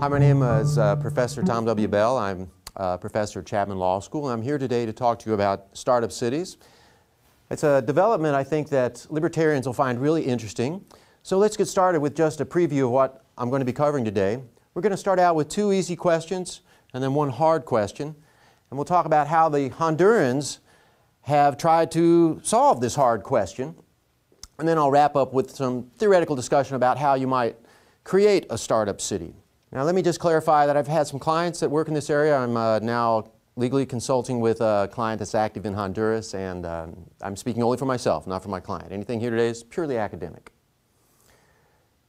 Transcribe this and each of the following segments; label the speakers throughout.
Speaker 1: Hi, my name is Professor Tom W. Bell. I'm a professor at Chapman Law School, and I'm here today to talk to you about startup cities. It's a development I think that libertarians will find really interesting. So let's get started with just a preview of what I'm going to be covering today. We're going to start out with two easy questions and then one hard question. And we'll talk about how the Hondurans have tried to solve this hard question. And then I'll wrap up with some theoretical discussion about how you might create a startup city. Now let me just clarify that I've had some clients that work in this area. I'm now legally consulting with a client that's active in Honduras, and I'm speaking only for myself, not for my client. Anything here today is purely academic.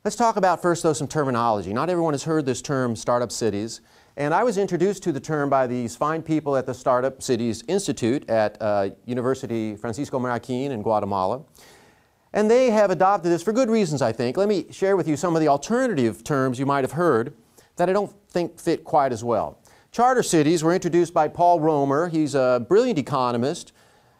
Speaker 1: Let's talk about first, though, some terminology. Not everyone has heard this term, startup cities, and I was introduced to the term by these fine people at the Startup Cities Institute at University Francisco Marroquín in Guatemala. And they have adopted this for good reasons, I think. Let me share with you some of the alternative terms you might have heard that I don't think fit quite as well. Charter cities were introduced by Paul Romer. He's a brilliant economist,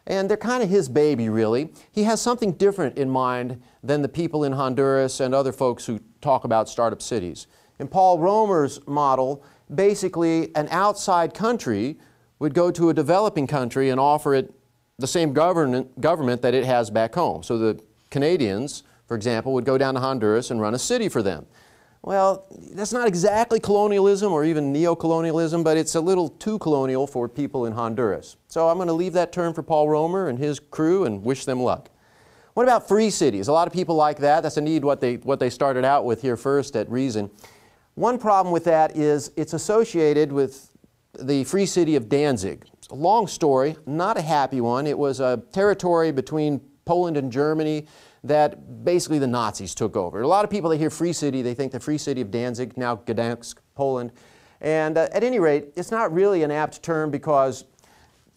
Speaker 1: and they're kind of his baby, really. He has something different in mind than the people in Honduras and other folks who talk about startup cities. In Paul Romer's model, basically an outside country would go to a developing country and offer it the same government that it has back home. So the Canadians, for example, would go down to Honduras and run a city for them. Well, that's not exactly colonialism or even neo-colonialism, but it's a little too colonial for people in Honduras. So I'm going to leave that term for Paul Romer and his crew and wish them luck. What about free cities? A lot of people like that. That's indeed what they started out with here first at Reason. One problem with that is it's associated with the free city of Danzig. It's a long story, not a happy one. It was a territory between Poland and Germany that basically the Nazis took over. A lot of people, they hear free city, they think the free city of Danzig, now Gdansk, Poland. And at any rate, it's not really an apt term because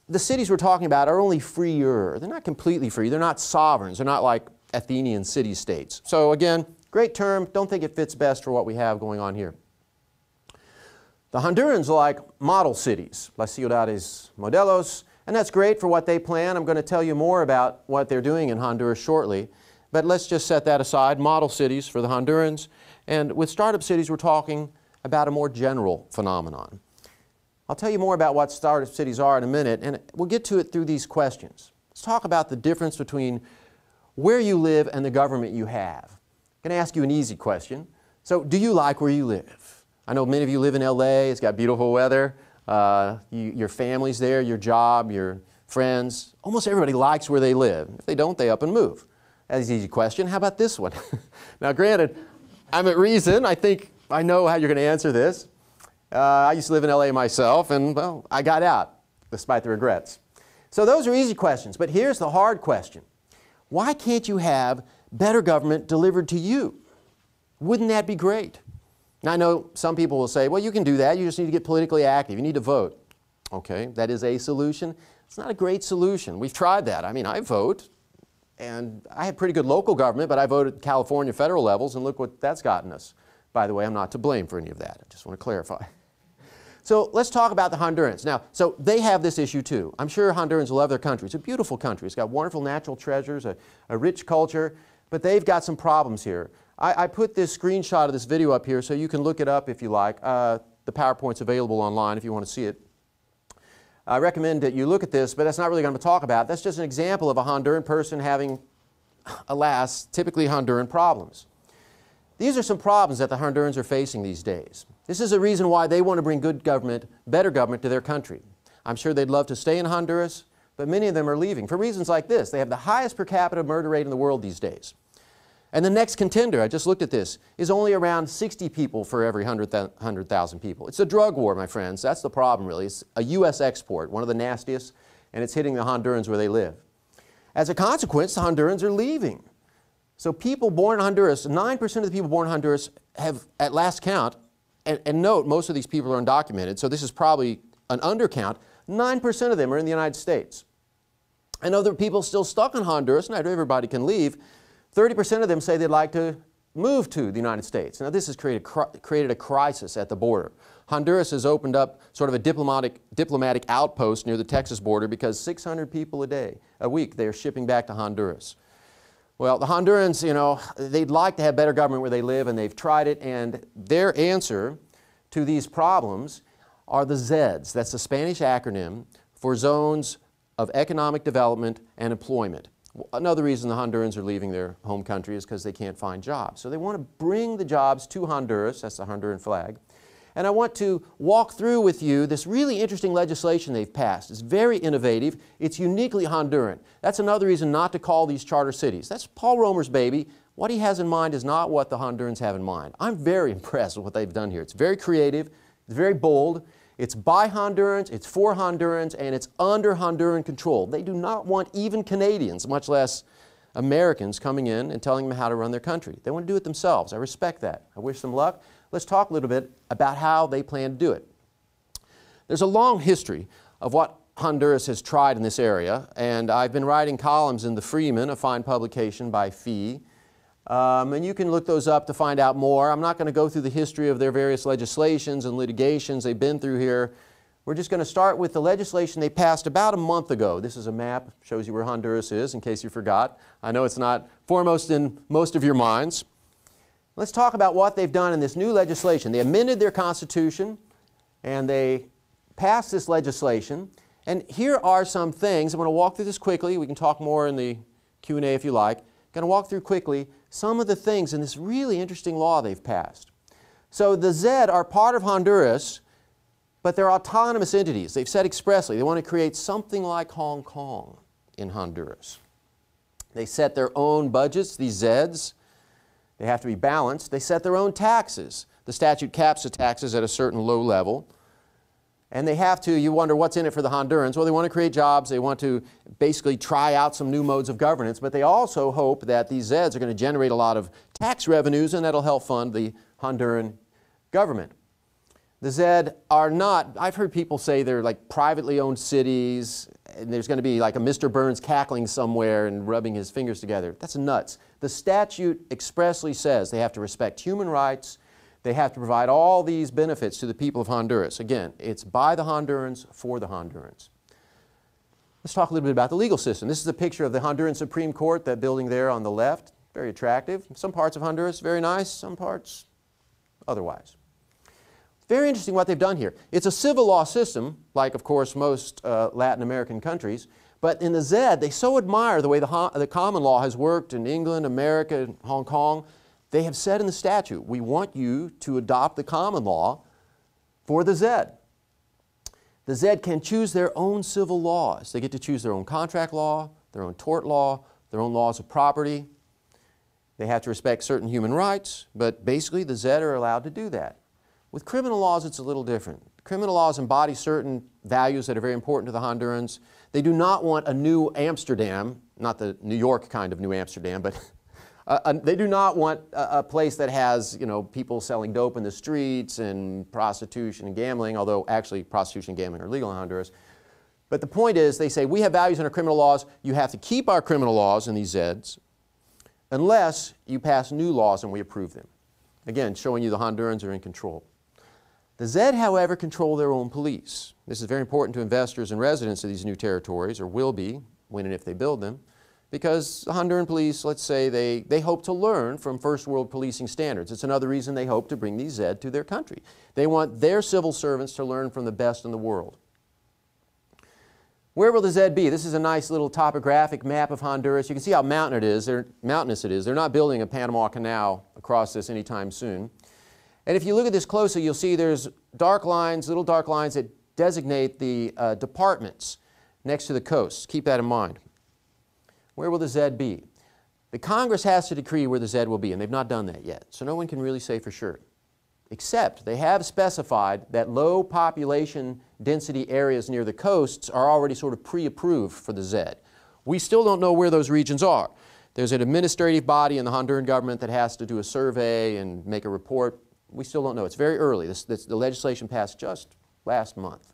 Speaker 1: the cities we're talking about are only freer. They're not completely free. They're not sovereigns. They're not like Athenian city-states. So again, great term. Don't think it fits best for what we have going on here. The Hondurans like model cities, las ciudades modelos, and that's great for what they plan. I'm going to tell you more about what they're doing in Honduras shortly. But let's just set that aside, model cities for the Hondurans. And with startup cities, we're talking about a more general phenomenon. I'll tell you more about what startup cities are in a minute, and we'll get to it through these questions. Let's talk about the difference between where you live and the government you have. I'm going to ask you an easy question. So, do you like where you live? I know many of you live in LA, it's got beautiful weather, your family's there, your job, your friends. Almost everybody likes where they live. If they don't, they up and move. That's an easy question. How about this one? Now, granted, I'm at Reason. I think I know how you're going to answer this. I used to live in LA myself, and, well, I got out, despite the regrets. So those are easy questions, but here's the hard question. Why can't you have better government delivered to you? Wouldn't that be great? Now, I know some people will say, well, you can do that. You just need to get politically active. You need to vote. Okay, that is a solution. It's not a great solution. We've tried that. I mean, I vote. And I have pretty good local government, but I voted California federal levels, and look what that's gotten us. By the way, I'm not to blame for any of that. I just want to clarify. So let's talk about the Hondurans. Now, so they have this issue too. I'm sure Hondurans love their country. It's a beautiful country. It's got wonderful natural treasures, a rich culture, but they've got some problems here. I put this screenshot of this video up here so you can look it up if you like. The PowerPoint's available online if you want to see it. I recommend that you look at this, but that's not really going to talk about. That's just an example of a Honduran person having, alas, typically Honduran problems. These are some problems that the Hondurans are facing these days. This is a reason why they want to bring good government, better government to their country. I'm sure they'd love to stay in Honduras, but many of them are leaving for reasons like this. They have the highest per capita murder rate in the world these days. And the next contender, I just looked at this, is only around 60 people for every 100,000 people. It's a drug war, my friends. That's the problem, really. It's a U.S. export, one of the nastiest, and it's hitting the Hondurans where they live. As a consequence, the Hondurans are leaving. So people born in Honduras, 9% of the people born in Honduras have, at last count, and note, most of these people are undocumented, so this is probably an undercount, 9% of them are in the United States. I know there are people still stuck in Honduras, not everybody can leave. 30% of them say they'd like to move to the United States. Now, this has created a crisis at the border. Honduras has opened up sort of a diplomatic outpost near the Texas border because 600 people a week, they're shipping back to Honduras. Well, the Hondurans, you know, they'd like to have better government where they live, and they've tried it, and their answer to these problems are the ZEDs. That's the Spanish acronym for Zones of Economic Development and Employment. Another reason the Hondurans are leaving their home country is because they can't find jobs. So they want to bring the jobs to Honduras. That's the Honduran flag. And I want to walk through with you this really interesting legislation they've passed. It's very innovative. It's uniquely Honduran. That's another reason not to call these charter cities. That's Paul Romer's baby. What he has in mind is not what the Hondurans have in mind. I'm very impressed with what they've done here. It's very creative. It's very bold. It's by Hondurans, it's for Hondurans, and it's under Honduran control. They do not want even Canadians, much less Americans, coming in and telling them how to run their country. They want to do it themselves. I respect that. I wish them luck. Let's talk a little bit about how they plan to do it. There's a long history of what Honduras has tried in this area, and I've been writing columns in the Freeman, a fine publication by Fee. And you can look those up to find out more. I'm not going to go through the history of their various legislations and litigations they've been through here. We're just going to start with the legislation they passed about a month ago. This is a map, shows you where Honduras is, in case you forgot. I know it's not foremost in most of your minds. Let's talk about what they've done in this new legislation. They amended their constitution, and they passed this legislation. And here are some things. I'm going to walk through this quickly. We can talk more in the Q&A if you like. I'm going to walk through quickly some of the things in this really interesting law they've passed. So the ZED are part of Honduras, but they're autonomous entities. They've said expressly they want to create something like Hong Kong in Honduras. They set their own budgets, these ZEDs. They have to be balanced. They set their own taxes. The statute caps the taxes at a certain low level. And they have to, you wonder what's in it for the Hondurans. Well, they want to create jobs. They want to basically try out some new modes of governance. But they also hope that these ZEDs are going to generate a lot of tax revenues, and that'll help fund the Honduran government. The ZED are not, I've heard people say they're like privately owned cities, and there's going to be like a Mr. Burns cackling somewhere and rubbing his fingers together. That's nuts. The statute expressly says they have to respect human rights. They have to provide all these benefits to the people of Honduras. Again, it's by the Hondurans, for the Hondurans. Let's talk a little bit about the legal system. This is a picture of the Honduran Supreme Court, that building there on the left. Very attractive. Some parts of Honduras, very nice. Some parts, otherwise. Very interesting what they've done here. It's a civil law system, like, of course, most Latin American countries. But in the ZED, they so admire the way the common law has worked in England, America, Hong Kong. They have said in the statute, we want you to adopt the common law for the ZED. The ZED can choose their own civil laws. They get to choose their own contract law, their own tort law, their own laws of property. They have to respect certain human rights, but basically the ZED are allowed to do that. With criminal laws, it's a little different. Criminal laws embody certain values that are very important to the Hondurans. They do not want a new Amsterdam, not the New York kind of New Amsterdam, but they do not want a place that has, people selling dope in the streets and prostitution and gambling, although actually prostitution and gambling are legal in Honduras. But the point is, they say, we have values in our criminal laws. You have to keep our criminal laws in these ZEDs unless you pass new laws and we approve them. Again, showing you the Hondurans are in control. The ZED, however, control their own police. This is very important to investors and residents of these new territories, or will be, when and if they build them. Because the Honduran police, let's say, they hope to learn from first world policing standards. It's another reason they hope to bring these ZED to their country. They want their civil servants to learn from the best in the world. Where will the ZED be? This is a nice little topographic map of Honduras. You can see how mountainous it is. They're not building a Panama Canal across this anytime soon. And if you look at this closely, you'll see there's dark lines, little dark lines that designate the departments next to the coast. Keep that in mind. Where will the ZED be? The Congress has to decree where the ZED will be, and they've not done that yet. So no one can really say for sure. Except they have specified that low population density areas near the coasts are already sort of pre-approved for the ZED. We still don't know where those regions are. There's an administrative body in the Honduran government that has to do a survey and make a report. We still don't know. It's very early. The legislation passed just last month.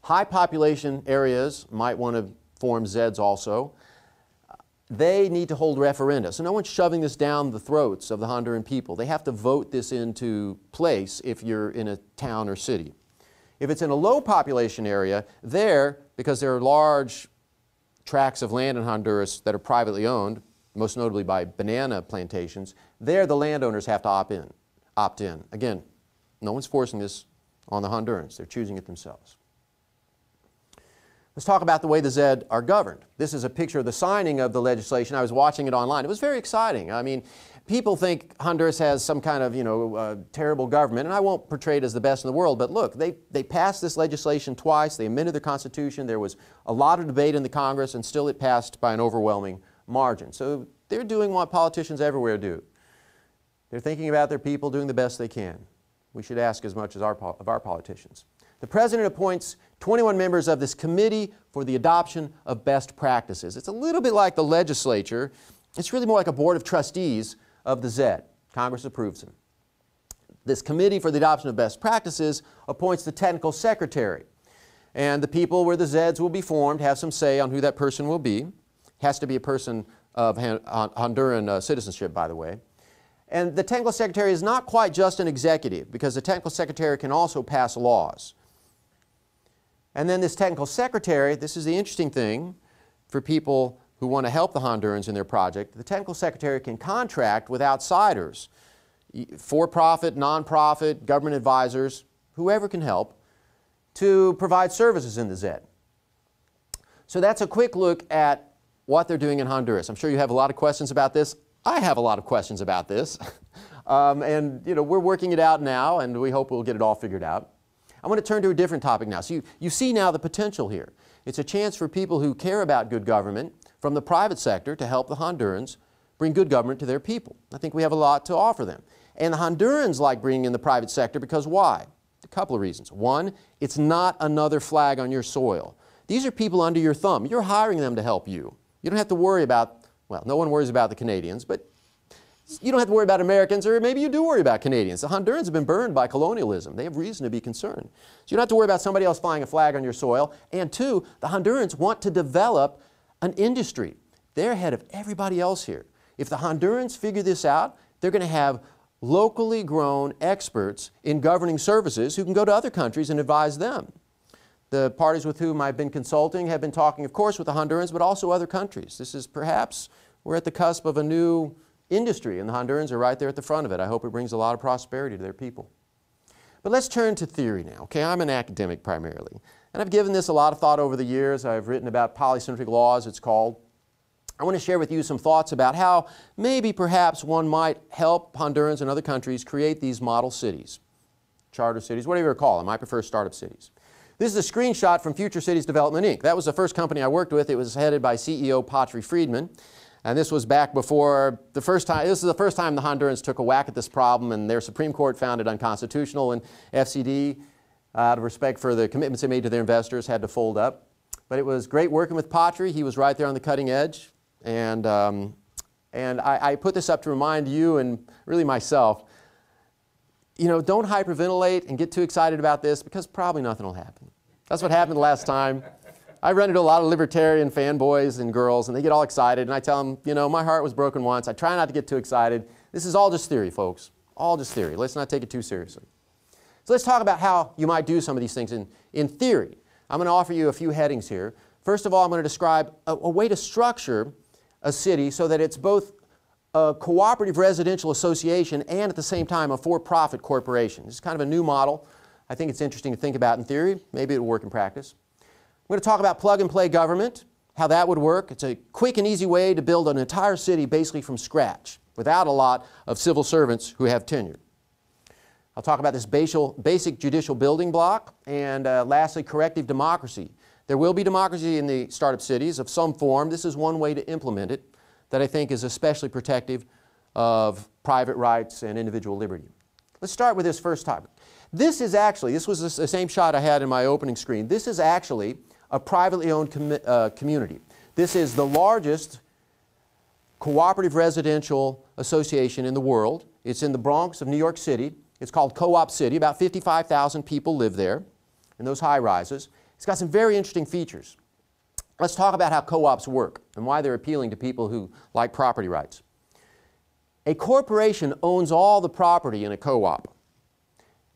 Speaker 1: High population areas might want to form ZEDs also. They need to hold referenda. So no one's shoving this down the throats of the Honduran people. They have to vote this into place if you're in a town or city. If it's in a low population area, because there are large tracts of land in Honduras that are privately owned, most notably by banana plantations, the landowners have to opt in. Again, No one's forcing this on the Hondurans. They're choosing it themselves. Let's talk about the way the Zed are governed. This is a picture of the signing of the legislation. I was watching it online. It was very exciting. I mean, people think Honduras has some kind of, terrible government, and I won't portray it as the best in the world, but look, they passed this legislation twice. They amended their constitution. There was a lot of debate in the Congress, and still it passed by an overwhelming margin. So they're doing what politicians everywhere do. They're thinking about their people, doing the best they can. We should ask as much as of our politicians. The President appoints 21 members of this Committee for the Adoption of Best Practices. It's a little bit like the legislature. It's really more like a board of trustees of the Zed. Congress approves them. This Committee for the Adoption of Best Practices appoints the technical secretary. And the people where the Zeds will be formed have some say on who that person will be. Has to be a person of Honduran citizenship, by the way. And the technical secretary is not quite just an executive, because the technical secretary can also pass laws. And then this technical secretary, this is the interesting thing for people who want to help the Hondurans in their project, the technical secretary can contract with outsiders, for-profit, non-profit, government advisors, whoever can help, to provide services in the Zed. So that's a quick look at what they're doing in Honduras. I'm sure you have a lot of questions about this. I have a lot of questions about this. We're working it out now, and we hope we'll get it all figured out. I want to turn to a different topic now. So you see now the potential here. It's a chance for people who care about good government from the private sector to help the Hondurans bring good government to their people. I think we have a lot to offer them. And the Hondurans like bringing in the private sector because why? A couple of reasons. One, it's not another flag on your soil. These are people under your thumb. You're hiring them to help you. You don't have to worry about, well, no one worries about the Canadians, but you don't have to worry about Americans, or maybe you do worry about Canadians. The Hondurans have been burned by colonialism. They have reason to be concerned. So you don't have to worry about somebody else flying a flag on your soil. And two, the Hondurans want to develop an industry. They're ahead of everybody else here. If the Hondurans figure this out, they're going to have locally grown experts in governing services who can go to other countries and advise them. The parties with whom I've been consulting have been talking, of course, with the Hondurans, but also other countries. This is perhaps, we're at the cusp of a new industry, and the Hondurans are right there at the front of it. I hope it brings a lot of prosperity to their people. But let's turn to theory now. Okay, I'm an academic primarily, and I've given this a lot of thought over the years. I've written about polycentric laws, it's called. I want to share with you some thoughts about how maybe perhaps one might help Hondurans and other countries create these model cities, charter cities, whatever you call them. I prefer startup cities. This is a screenshot from Future Cities Development, Inc. That was the first company I worked with. It was headed by CEO Patri Friedman. And this was back before the first time, this is the first time the Hondurans took a whack at this problem, and their Supreme Court found it unconstitutional, and FCD, out of respect for the commitments they made to their investors, had to fold up. But it was great working with Patri. He was right there on the cutting edge. And I put this up to remind you and really myself, don't hyperventilate and get too excited about this, because probably nothing will happen. That's what happened the last time. I run into a lot of libertarian fanboys and girls, and they get all excited, and I tell them, my heart was broken once. I try not to get too excited. This is all just theory, folks. All just theory. Let's not take it too seriously. So let's talk about how you might do some of these things in theory. I'm going to offer you a few headings here. First of all, I'm going to describe a way to structure a city so that it's both a cooperative residential association and at the same time a for-profit corporation. This is kind of a new model. I think it's interesting to think about in theory. Maybe it'll work in practice. I'm going to talk about plug-and-play government, how that would work. It's a quick and easy way to build an entire city basically from scratch without a lot of civil servants who have tenure. I'll talk about this basic judicial building block, and lastly, corrective democracy. There will be democracy in the startup cities of some form. This is one way to implement it that I think is especially protective of private rights and individual liberty. Let's start with this first topic. This was the same shot I had in my opening screen. This is actually a privately owned community. This is the largest cooperative residential association in the world. It's in the Bronx of New York City. It's called Co-op City. About 55,000 people live there in those high rises. It's got some very interesting features. Let's talk about how co-ops work and why they're appealing to people who like property rights. A corporation owns all the property in a co-op,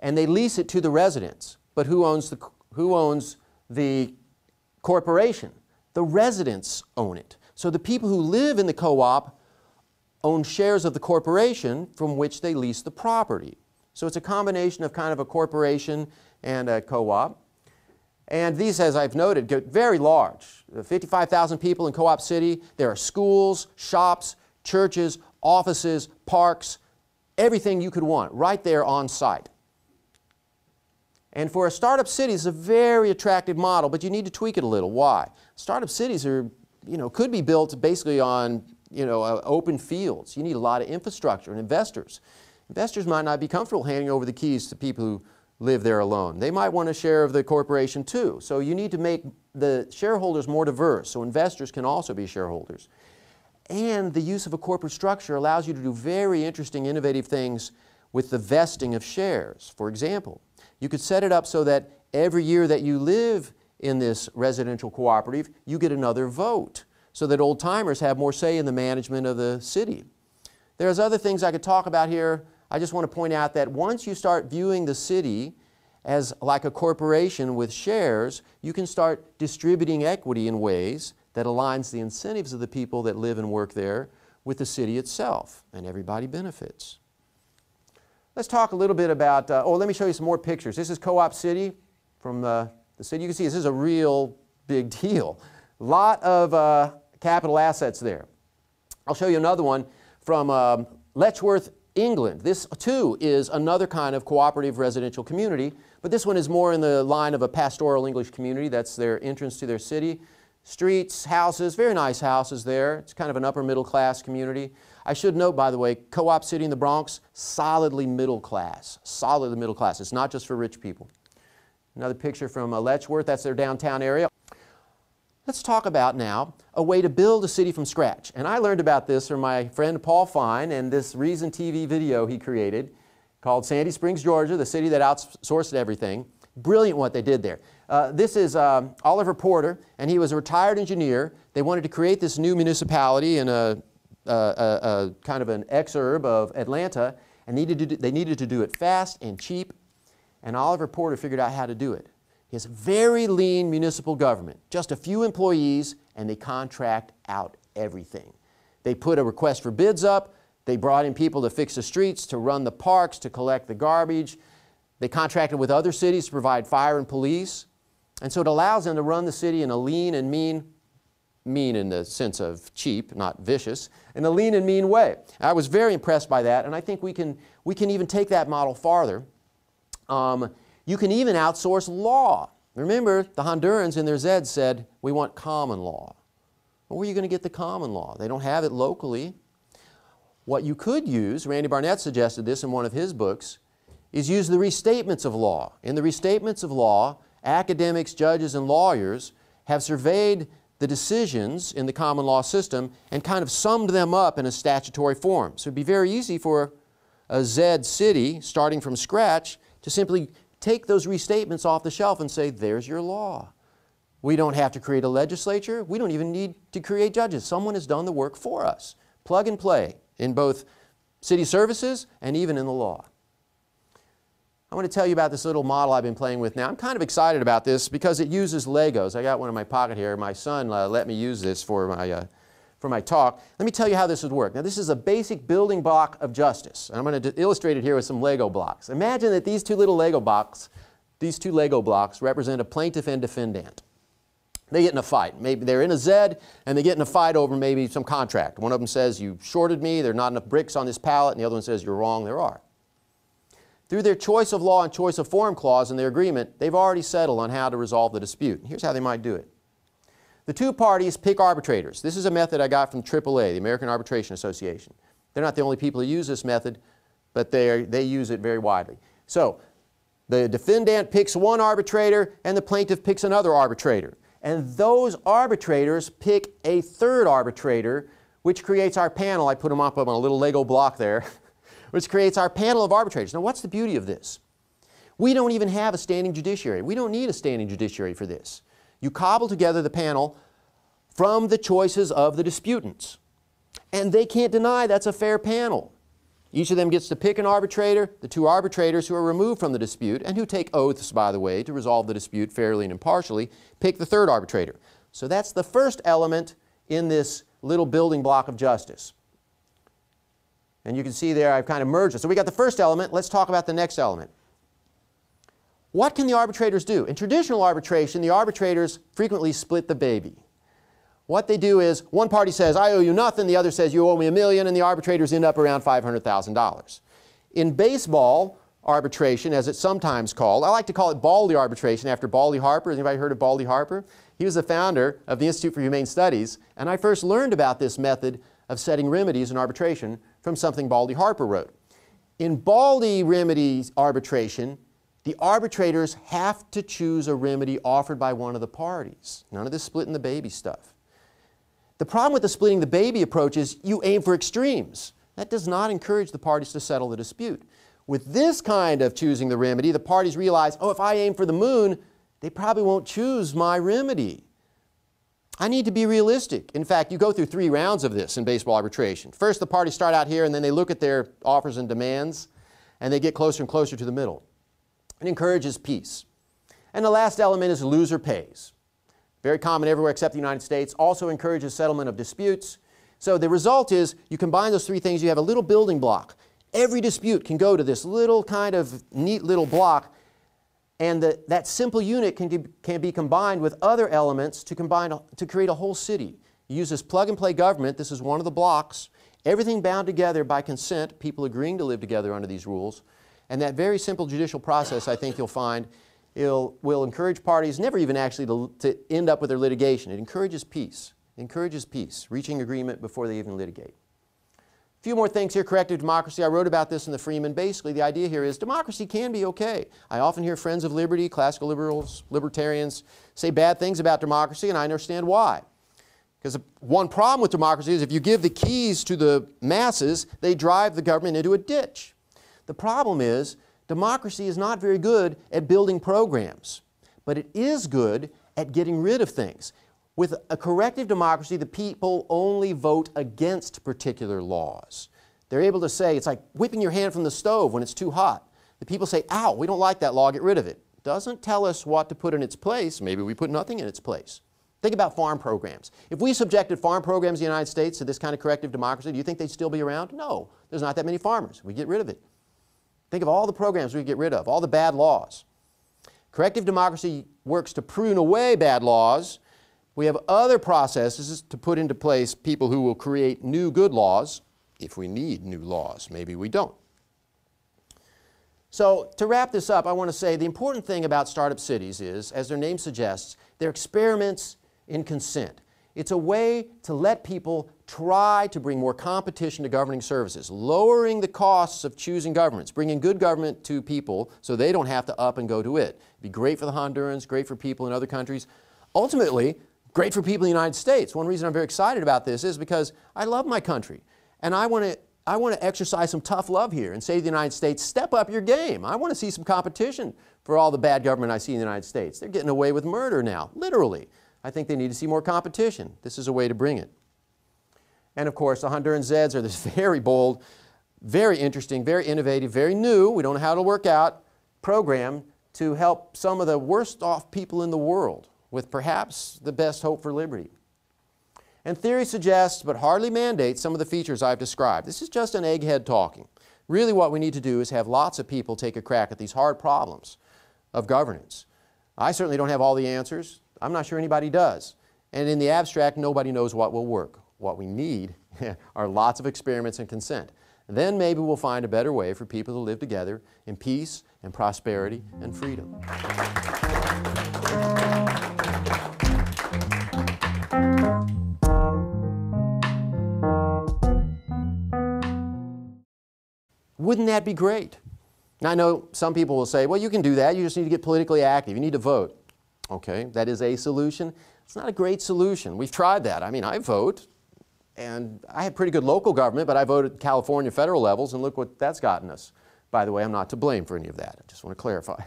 Speaker 1: and they lease it to the residents. But who owns the corporation? The residents own it. So the people who live in the co-op own shares of the corporation from which they lease the property. So it's a combination of kind of a corporation and a co-op. And these, as I've noted, get very large. 55,000 people in Co-op City. There are schools, shops, churches, offices, parks, everything you could want right there on site. And for a startup city, it's a very attractive model, but you need to tweak it a little. Why? Startup cities are, could be built basically on, open fields. You need a lot of infrastructure and investors. Investors might not be comfortable handing over the keys to people who live there alone. They might want a share of the corporation too. So you need to make the shareholders more diverse so investors can also be shareholders. And the use of a corporate structure allows you to do very interesting, innovative things with the vesting of shares. For example, you could set it up so that every year that you live in this residential cooperative, you get another vote so that old-timers have more say in the management of the city. There's other things I could talk about here. I just want to point out that once you start viewing the city as like a corporation with shares, you can start distributing equity in ways that aligns the incentives of the people that live and work there with the city itself, and everybody benefits. Let's talk a little bit about, let me show you some more pictures. This is Co-op City from the city. You can see this is a real big deal. A lot of capital assets there. I'll show you another one from Letchworth, England. This too is another kind of cooperative residential community, but this one is more in the line of a pastoral English community. That's their entrance to their city. Streets, houses, very nice houses there. It's kind of an upper middle class community. I should note, by the way, Co-op City in the Bronx, solidly middle class. Solidly middle class. It's not just for rich people. Another picture from Letchworth. That's their downtown area. Let's talk about now a way to build a city from scratch. And I learned about this from my friend Paul Fine and this Reason TV video he created called Sandy Springs, Georgia, the city that outsourced everything. Brilliant what they did there. This is Oliver Porter, and he was a retired engineer. They wanted to create this new municipality in a kind of an exurb of Atlanta, and they needed to do it fast and cheap, and Oliver Porter figured out how to do it. He has a very lean municipal government, just a few employees, and they contract out everything. They put a request for bids up. They brought in people to fix the streets, to run the parks, to collect the garbage. They contracted with other cities to provide fire and police. And so it allows them to run the city in a lean and mean in the sense of cheap, not vicious, in a lean and mean way. I was very impressed by that, and I think we can even take that model farther. You can even outsource law. Remember, the Hondurans in their Zeds said, we want common law. Well, where are you going to get the common law? They don't have it locally. What you could use, Randy Barnett suggested this in one of his books, is use the restatements of law. In the restatements of law, academics, judges, and lawyers have surveyed the decisions in the common law system and kind of summed them up in a statutory form. So it would be very easy for a Zed city, starting from scratch, to simply take those restatements off the shelf and say, there's your law. We don't have to create a legislature. We don't even need to create judges. Someone has done the work for us. Plug and play in both city services and even in the law. I want to tell you about this little model I've been playing with now. I'm kind of excited about this because it uses Legos. I got one in my pocket here. My son let me use this for my talk. Let me tell you how this would work. Now, this is a basic building block of justice. And I'm going to illustrate it here with some Lego blocks. Imagine that these two Lego blocks represent a plaintiff and defendant. They get in a fight. Maybe they're in a Zed, and they get in a fight over maybe some contract. One of them says, you shorted me, there are not enough bricks on this pallet, and the other one says, you're wrong, there are. Through their choice of law and choice of form clause in their agreement, they've already settled on how to resolve the dispute. Here's how they might do it. The two parties pick arbitrators. This is a method I got from AAA, the American Arbitration Association. They're not the only people who use this method, but they use it very widely. So the defendant picks one arbitrator, and the plaintiff picks another arbitrator. And those arbitrators pick a third arbitrator, which creates our panel. I put them up on a little Lego block there, which creates our panel of arbitrators. Now, what's the beauty of this? We don't even have a standing judiciary. We don't need a standing judiciary for this. You cobble together the panel from the choices of the disputants. And they can't deny that's a fair panel. Each of them gets to pick an arbitrator, the two arbitrators who are removed from the dispute, and who take oaths, by the way, to resolve the dispute fairly and impartially, pick the third arbitrator. So that's the first element in this little building block of justice. And you can see there I've kind of merged it. So we got the first element. Let's talk about the next element. What can the arbitrators do? In traditional arbitration, the arbitrators frequently split the baby. What they do is one party says, I owe you nothing, the other says, you owe me $1 million, and the arbitrators end up around $500,000. In baseball arbitration, as it's sometimes called, I like to call it Baldy arbitration after Baldy Harper. Has anybody heard of Baldy Harper? He was the founder of the Institute for Humane Studies, and I first learned about this method of setting remedies in arbitration from something Baldy Harper wrote. In Baldy remedies arbitration, the arbitrators have to choose a remedy offered by one of the parties. None of this splitting the baby stuff. The problem with the splitting the baby approach is you aim for extremes. That does not encourage the parties to settle the dispute. With this kind of choosing the remedy, the parties realize, oh, if I aim for the moon, they probably won't choose my remedy. I need to be realistic. In fact, you go through 3 rounds of this in baseball arbitration. First, the parties start out here, and then they look at their offers and demands, and they get closer and closer to the middle. It encourages peace. And the last element is loser pays. Very common everywhere except the United States. Also encourages settlement of disputes. So the result is you combine those 3 things, you have a little building block. Every dispute can go to this little kind of neat little block, and that simple unit can be combined with other elements to create a whole city. You use this plug-and-play government. This is one of the blocks. Everything bound together by consent, people agreeing to live together under these rules. And that very simple judicial process, I think you'll find, will encourage parties never even actually to end up with their litigation. It encourages peace. It encourages peace, reaching agreement before they even litigate. A few more things here. Corrective democracy. I wrote about this in the Freeman. Basically, the idea here is democracy can be okay. I often hear friends of liberty, classical liberals, libertarians, say bad things about democracy, and I understand why. Because one problem with democracy is if you give the keys to the masses, they drive the government into a ditch. The problem is democracy is not very good at building programs, but it is good at getting rid of things. With a corrective democracy, the people only vote against particular laws. They're able to say, it's like whipping your hand from the stove when it's too hot. The people say, ow, we don't like that law, get rid of it. Doesn't tell us what to put in its place. Maybe we put nothing in its place. Think about farm programs. If we subjected farm programs in the United States to this kind of corrective democracy, do you think they'd still be around? No, there's not that many farmers. We get rid of it. Think of all the programs we get rid of, all the bad laws. Corrective democracy works to prune away bad laws. We have other processes to put into place people who will create new good laws, if we need new laws. Maybe we don't. So to wrap this up, I want to say the important thing about startup cities is, as their name suggests, they're experiments in consent. It's a way to let people try to bring more competition to governing services, lowering the costs of choosing governments, bringing good government to people so they don't have to up and go to it. It'd be great for the Hondurans, great for people in other countries. Ultimately, great for people in the United States. One reason I'm very excited about this is because I love my country, and I want to exercise some tough love here and say to the United States, step up your game. I want to see some competition for all the bad government I see in the United States. They're getting away with murder now, literally. I think they need to see more competition. This is a way to bring it. And of course, the Honduran Zeds are this very bold, very interesting, very innovative, very new, we don't know how it'll work out, program to help some of the worst off people in the world with perhaps the best hope for liberty. And theory suggests, but hardly mandates, some of the features I've described. This is just an egghead talking. Really what we need to do is have lots of people take a crack at these hard problems of governance. I certainly don't have all the answers. I'm not sure anybody does. And in the abstract, nobody knows what will work. What we need are lots of experiments and consent. Then maybe we'll find a better way for people to live together in peace and prosperity and freedom. Wouldn't that be great? Now, I know some people will say, well, you can do that. You just need to get politically active. You need to vote. Okay, that is a solution. It's not a great solution. We've tried that. I mean, I vote, and I have pretty good local government, but I voted California federal levels, and look what that's gotten us. By the way, I'm not to blame for any of that. I just want to clarify.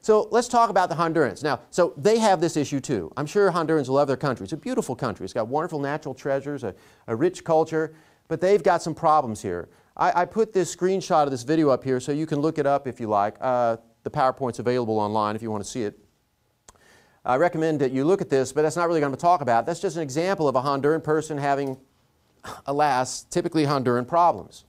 Speaker 1: So let's talk about the Hondurans. Now, so they have this issue too. I'm sure Hondurans love their country. It's a beautiful country. It's got wonderful natural treasures, a rich culture, but they've got some problems here. I put this screenshot of this video up here so you can look it up if you like. The PowerPoint's available online if you want to see it. I recommend that you look at this, but that's not really going to talk about. That's just an example of a Honduran person having, alas, typically Honduran problems.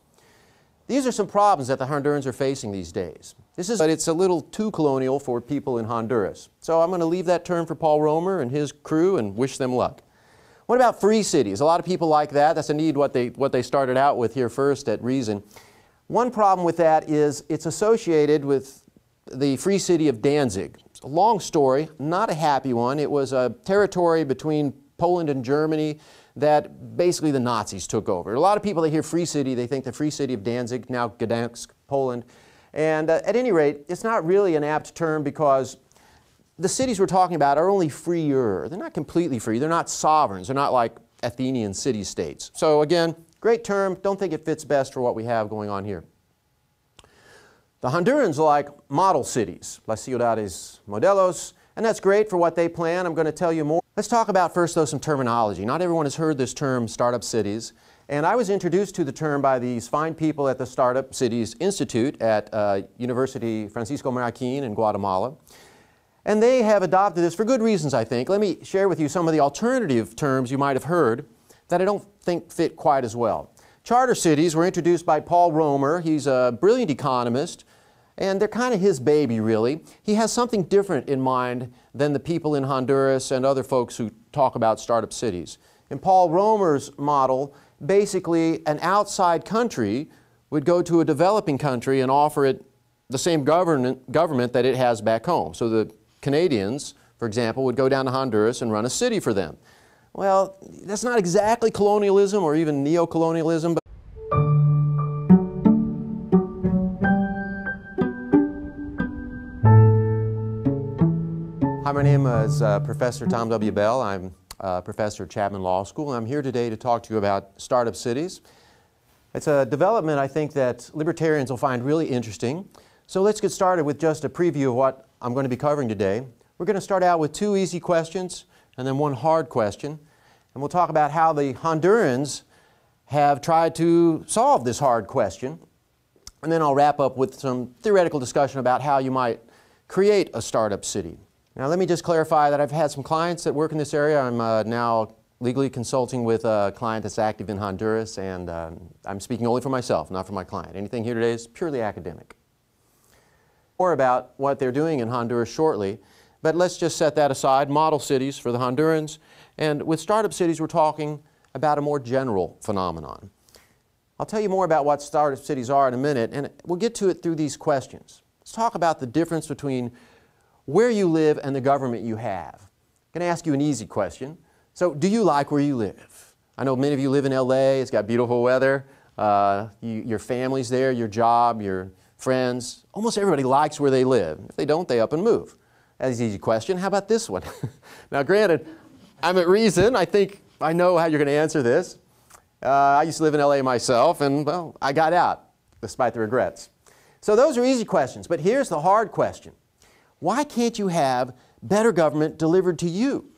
Speaker 1: these are some problems that the Hondurans are facing these days. But it's a little too colonial for people in Honduras. So I'm going to leave that term for Paul Romer and his crew and wish them luck. What about free cities? A lot of people like that. That's indeed what they started out with here first at Reason. One problem with that is it's associated with the free city of Danzig. It's a long story, not a happy one. It was a territory between Poland and Germany that basically the Nazis took over. A lot of people that hear free city, they think the free city of Danzig, now Gdansk, Poland. And at any rate, it's not really an apt term because the cities we're talking about are only freer. They're not completely free. They're not sovereigns. They're not like Athenian city-states. So again, great term. Don't think it fits best for what we have going on here. The Hondurans like model cities, las ciudades modelos, and that's great for what they plan. I'm going to tell you more. Let's talk about first, though, some terminology. Not everyone has heard this term, startup cities. And I was introduced to the term by these fine people at the Startup Cities Institute at University Francisco Marroquín in Guatemala. And they have adopted this for good reasons, I think. Let me share with you some of the alternative terms you might have heard that I don't think fit quite as well. Charter cities were introduced by Paul Romer. He's a brilliant economist, and they're kind of his baby, really. He has something different in mind than the people in Honduras and other folks who talk about startup cities. In Paul Romer's model, basically an outside country would go to a developing country and offer it the same government that it has back home. So the Canadians, for example, would go down to Honduras and run a city for them. Well, that's not exactly colonialism or even neo-colonialism, but hi, my name is Professor Tom W. Bell. I'm professor at Chapman Law School, and I'm here today to talk to you about startup cities. It's a development I think that libertarians will find really interesting. So let's get started with just a preview of what I'm going to be covering today. We're going to start out with 2 easy questions and then 1 hard question. And we'll talk about how the Hondurans have tried to solve this hard question. And then I'll wrap up with some theoretical discussion about how you might create a startup city. Now let me just clarify that I've had some clients that work in this area. I'm now legally consulting with a client that's active in Honduras, and I'm speaking only for myself, not for my client. Anything here today is purely academic. More about what they're doing in Honduras shortly, but let's just set that aside. Model cities for the Hondurans, and with startup cities we're talking about a more general phenomenon. I'll tell you more about what startup cities are in a minute, and we'll get to it through these questions. Let's talk about the difference between where you live and the government you have. I'm going to ask you an easy question. So, do you like where you live? I know many of you live in LA. It's got beautiful weather. Your family's there, your job, your friends. Almost everybody likes where they live. If they don't, they up and move. That's an easy question. How about this one? Now, granted, I'm at Reason. I think I know how you're going to answer this. I used to live in LA myself, and, well, I got out, despite the regrets. So those are easy questions, but here's the hard question. Why can't you have better government delivered to you?